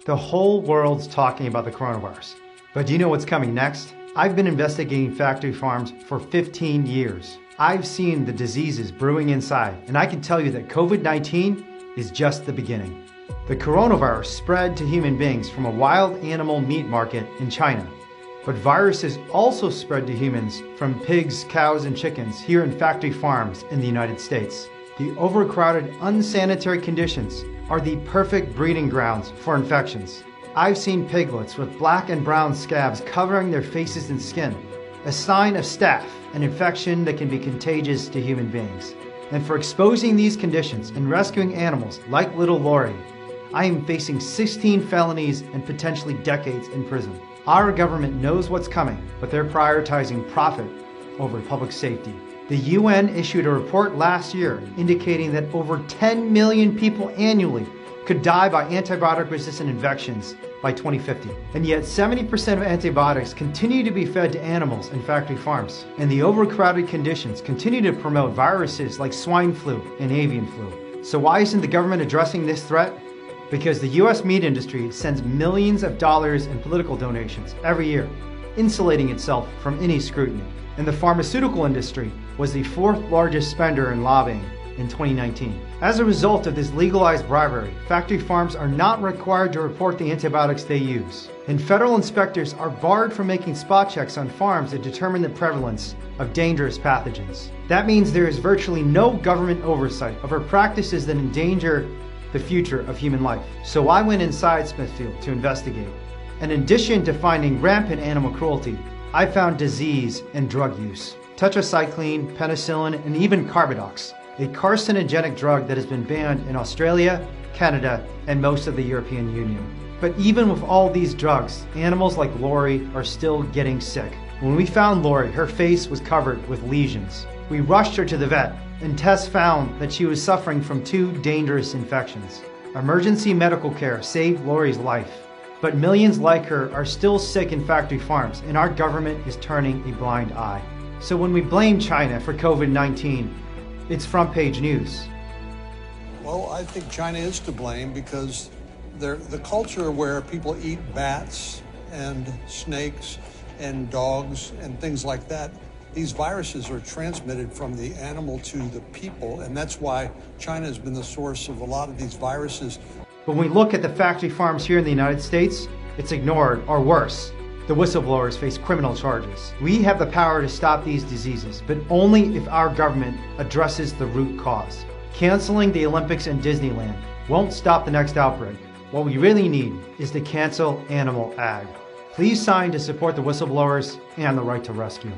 The whole world's talking about the coronavirus. But do you know what's coming next? I've been investigating factory farms for 15 years. I've seen the diseases brewing inside, and I can tell you that COVID-19 is just the beginning. The coronavirus spread to human beings from a wild animal meat market in China. But viruses also spread to humans from pigs, cows, and chickens here in factory farms in the United States. The overcrowded, unsanitary conditions are the perfect breeding grounds for infections. I've seen piglets with black and brown scabs covering their faces and skin, a sign of staph, an infection that can be contagious to human beings. And for exposing these conditions and rescuing animals like little Lori, I am facing 16 felonies and potentially decades in prison. Our government knows what's coming, but they're prioritizing profit over public safety. The UN issued a report last year indicating that over 10 million people annually could die by antibiotic-resistant infections by 2050. And yet 70% of antibiotics continue to be fed to animals in factory farms. And the overcrowded conditions continue to promote viruses like swine flu and avian flu. So why isn't the government addressing this threat? Because the US meat industry sends millions of dollars in political donations every year, insulating itself from any scrutiny. And the pharmaceutical industry was the fourth largest spender in lobbying in 2019. As a result of this legalized bribery, factory farms are not required to report the antibiotics they use. And federal inspectors are barred from making spot checks on farms that determine the prevalence of dangerous pathogens. That means there is virtually no government oversight over practices that endanger the future of human life. So I went inside Smithfield to investigate. And in addition to finding rampant animal cruelty, I found disease and drug use. Tetracycline, penicillin, and even Carbadox, a carcinogenic drug that has been banned in Australia, Canada, and most of the European Union. But even with all these drugs, animals like Lori are still getting sick. When we found Lori, her face was covered with lesions. We rushed her to the vet, and tests found that she was suffering from 2 dangerous infections. Emergency medical care saved Lori's life. But millions like her are still sick in factory farms, and our government is turning a blind eye. So when we blame China for COVID-19, it's front page news. Well, I think China is to blame because the culture where people eat bats and snakes and dogs and things like that, these viruses are transmitted from the animal to the people, and that's why China has been the source of a lot of these viruses. When we look at the factory farms here in the United States, it's ignored, or worse, the whistleblowers face criminal charges. We have the power to stop these diseases, but only if our government addresses the root cause. Canceling the Olympics and Disneyland won't stop the next outbreak. What we really need is to cancel animal ag. Please sign to support the whistleblowers and the right to rescue.